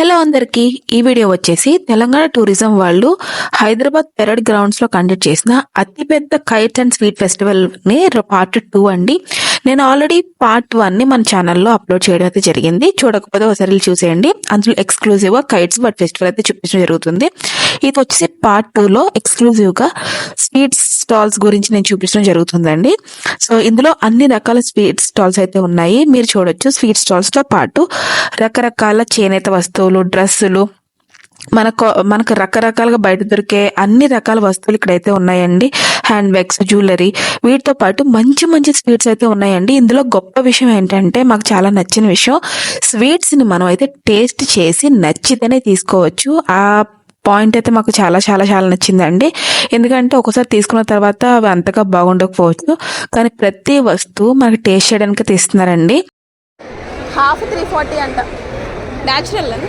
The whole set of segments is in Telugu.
హలో అందరికి, ఈ వీడియో వచ్చేసి తెలంగాణ టూరిజం వాళ్ళు హైదరాబాద్ పెరడ్ గ్రౌండ్స్ లో కండక్ట్ చేసిన అతిపెద్ద కైట్స్ అండ్ స్వీట్ ఫెస్టివల్ ని పార్ట్ 2 అండి. నేను ఆల్రెడీ పార్ట్ 1 ని మన ఛానల్లో అప్లోడ్ చేయడం అయితే జరిగింది. చూడకపోతే ఒకసారి చూసేయండి. అందులో ఎక్స్క్లూజివ్ గా కైట్స్ బట్ ఫెస్టివల్ అయితే చూపించడం జరుగుతుంది. ఇది వచ్చేసి పార్ట్ 2 లో ఎక్స్క్లూజివ్ గా స్వీట్ స్టాల్స్ గురించి నేను చూపించడం జరుగుతుందండి. సో ఇందులో అన్ని రకాల స్వీట్ స్టాల్స్ అయితే ఉన్నాయి. మీరు చూడొచ్చు, స్వీట్ స్టాల్స్ తో పాటు రకరకాల చేనేత వస్తువులు, డ్రెస్సులు, మనకు రకరకాలుగా బయట దొరికే అన్ని రకాల వస్తువులు ఇక్కడైతే ఉన్నాయండి. హ్యాండ్ బ్యాగ్స్, జ్యువెలరీ, వీటితో పాటు మంచి మంచి స్వీట్స్ అయితే ఉన్నాయండి. ఇందులో గొప్ప విషయం ఏంటంటే, మాకు చాలా నచ్చిన విషయం, స్వీట్స్ ని మనం అయితే టేస్ట్ చేసి నచ్చితేనే తీసుకోవచ్చు. ఆ పాయింట్ అయితే మాకు చాలా చాలా చాలా నచ్చిందండి. ఎందుకంటే ఒకసారి తీసుకున్న తర్వాత అవి అంతగా బాగుండకపోవచ్చు, కానీ ప్రతి వస్తువు మనకి టేస్ట్ చేయడానికి తీస్తున్నారండి. హాఫ్ 340 అంట న్యాచురల్ అని.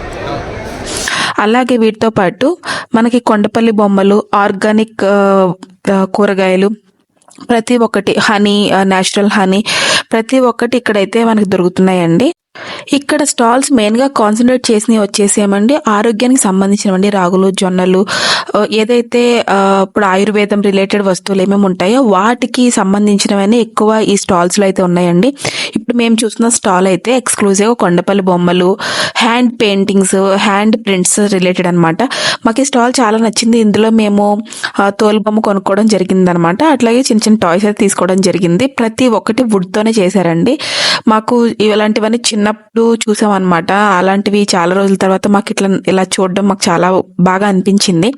అలాగే వీటితో పాటు మనకి కొండపల్లి బొమ్మలు, ఆర్గానిక్ కూరగాయలు, ప్రతి ఒక్కటి హనీ, న్యాచురల్ హనీ, ప్రతి ఒక్కటి ఇక్కడైతే మనకి దొరుకుతున్నాయండి. ఇక్కడ స్టాల్స్ మెయిన్ గా కాన్సన్ట్రేట్ చేసినవి వచ్చేసేమండి ఆరోగ్యానికి సంబంధించినవండి. రాగులు, జొన్నలు, ఏదైతే ఇప్పుడు ఆయుర్వేదం రిలేటెడ్ వస్తువులు ఏమేమి ఉంటాయో వాటికి సంబంధించినవన్నీ ఎక్కువ ఈ స్టాల్స్ లో అయితే ఉన్నాయండి. ఇప్పుడు మేము చూస్తున్న స్టాల్ అయితే ఎక్స్క్లూజివ్ కొండపల్లి బొమ్మలు, hand paintings, hand prints related అనమాట. మాకు ఈ స్టాల్ చాలా నచ్చింది. ఇందులో మేము తోలు బొమ్మ కొనుక్కోవడం జరిగింది అనమాట. అట్లాగే చిన్న చిన్న టాయ్స్ అయితే తీసుకోవడం జరిగింది. ప్రతి ఒక్కటి వుడ్ తోనే చేశారండి. మాకు ఇలాంటివన్నీ చిన్నప్పుడు చూసాం అనమాట. అలాంటివి చాలా రోజుల తర్వాత మాకు ఇలా చూడడం మాకు చాలా బాగా అనిపించింది.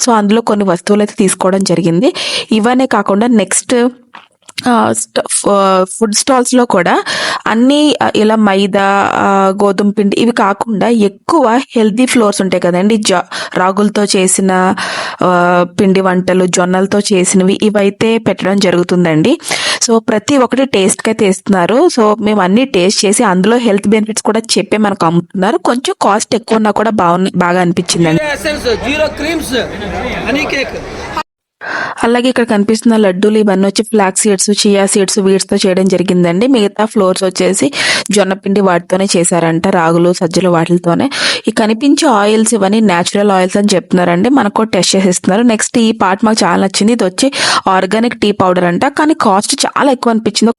సో అందులో కొన్ని వస్తువులు అయితే తీసుకోవడం జరిగింది. ఇవన్నీ కాకుండా నెక్స్ట్ ఫుడ్ స్టాల్స్ లో కూడా అన్ని ఇలా మైదా, గోధుమ పిండి ఇవి కాకుండా ఎక్కువ హెల్తీ ఫ్లోర్స్ ఉంటాయి కదండి, రాగులతో చేసిన పిండి వంటలు, జొన్నలతో చేసినవి, ఇవైతే పెట్టడం జరుగుతుందండి. సో ప్రతి ఒక్కటి టేస్ట్ కి అయితే ఇస్తున్నారు. సో మేము అన్ని టేస్ట్ చేసి అందులో హెల్త్ బెనిఫిట్స్ కూడా చెప్పి మనకు అమ్ముతున్నారు. కొంచెం కాస్ట్ ఎక్కువ ఉన్నా కూడా బాగా అనిపించిందండి. అలాగే ఇక్కడ కనిపిస్తున్న లడ్డూలు ఇవన్నీ వచ్చి flax seeds, chia seeds, weeds తో చేయడం జరిగిందండి. మిగతా ఫ్లోర్స్ వచ్చేసి జొన్నపిండి వాటితోనే చేశారంట, రాగులు, సజ్జలు వాటితోనే. ఈ కనిపించే ఆయిల్స్ ఇవన్నీ న్యాచురల్ ఆయిల్స్ అని చెప్తున్నారండి. మనకు టెస్ట్ చేసిస్తున్నారు. నెక్స్ట్ ఈ పార్ట్ మాకు చాలా నచ్చింది. ఇది వచ్చి ఆర్గానిక్ టీ పౌడర్ అంట, కానీ కాస్ట్ చాలా ఎక్కువ అనిపించింది.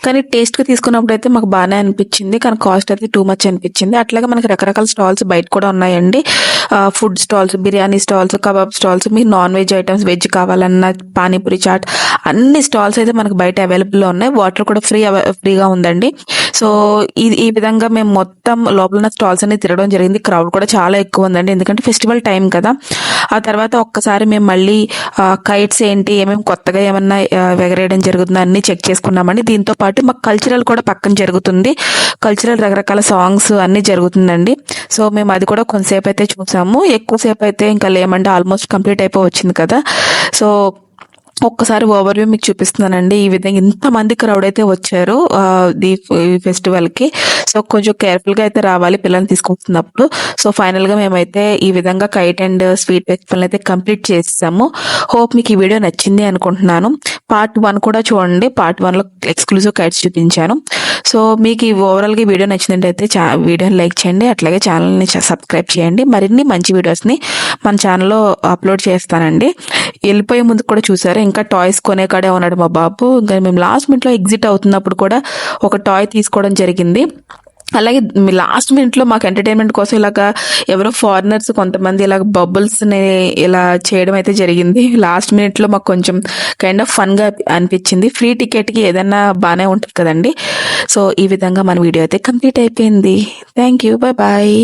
కానీ టేస్ట్ గా తీసుకున్నప్పుడు అయితే మాకు బాగానే అనిపించింది, కానీ కాస్ట్ అయితే టూ మచ్ అనిపించింది. అట్లాగే మనకి రకరకాల స్టాల్స్ బయట కూడా ఉన్నాయండి. Food stalls, biryani stalls, kebab stalls, మీకు నాన్ వెజ్ ఐటమ్స్, వెజ్ కావాలన్నా, పానీపూరి, చాట్, అన్ని స్టాల్స్ అయితే మనకు బయట అవైలబుల్ లో ఉన్నాయి. వాటర్ కూడా ఫ్రీగా ఉందండి. సో ఈ విధంగా మేము మొత్తం లోపల ఉన్న స్టాల్స్ అన్ని తిరగడం జరిగింది. క్రౌడ్ కూడా చాలా ఎక్కువ ఉందండి, ఎందుకంటే ఫెస్టివల్ టైం కదా. ఆ తర్వాత ఒక్కసారి మేము మళ్ళీ కైట్స్ ఏంటి, ఏమేమి కొత్తగా ఏమన్నా ఎగరేయడం జరుగుతుందో అన్ని చెక్ చేసుకున్నామండి. దీంతో పాటు మాకు కల్చరల్ కూడా పక్కన జరుగుతుంది. కల్చరల్ రకరకాల సాంగ్స్ అన్ని జరుగుతుందండి. సో మేము అది కూడా కొంతసేపు అయితే చూసాము. ఎక్కువసేపు అయితే ఇంకా లేమంటే ఆల్మోస్ట్ కంప్లీట్ అయిపోవచ్చింది కదా. సో ఒక్కసారి ఓవర్వ్యూ మీకు చూపిస్తున్నానండి. ఈ విధంగా ఇంతమంది క్రౌడ్ అయితే వచ్చారు ఈ ఫెస్టివల్ కి. సో కొంచెం కేర్ఫుల్ గా అయితే రావాలి పిల్లల్ని తీసుకొస్తున్నప్పుడు. సో ఫైనల్ గా మేమైతే ఈ విధంగా కైట్ అండ్ స్వీట్ ఫెస్టివల్ అయితే కంప్లీట్ చేసాము. హోప్ మీకు ఈ వీడియో నచ్చింది అనుకుంటున్నాను. పార్ట్ 1 కూడా చూడండి. పార్ట్ 1 లో ఎక్స్క్లూజివ్ కైట్స్ చూపించాను. సో మీకు ఈ ఓవరాల్ గా వీడియో నచ్చినట్టయితే వీడియోని లైక్ చేయండి. అట్లాగే ఛానల్ ని సబ్స్క్రైబ్ చేయండి. మరిన్ని మంచి వీడియోస్ ని మన ఛానల్లో అప్లోడ్ చేస్తానండి. వెళ్ళిపోయే ముందు కూడా చూసారు, ఇంకా టాయ్స్ కొనే కాడే ఉన్నాడు మా బాబు. ఇంకా మేము లాస్ట్ మినిట్ లో ఎగ్జిట్ అవుతున్నప్పుడు కూడా ఒక టాయ్ తీసుకోవడం జరిగింది. అలాగే లాస్ట్ మినిట్ లో మాకు ఎంటర్టైన్మెంట్ కోసం ఇలాగా ఎవరో ఫారినర్స్ కొంతమంది ఇలాగ బబుల్స్ ని ఇలా చేయడం అయితే జరిగింది. లాస్ట్ మినిట్ లో మాకు కొంచెం కైండ్ ఆఫ్ ఫన్ గా అనిపించింది. ఫ్రీ టికెట్ కి ఏదైనా బాగానే ఉంటుంది కదండి. సో ఈ విధంగా మన వీడియో అయితే కంప్లీట్ అయిపోయింది. Thank you, bye bye.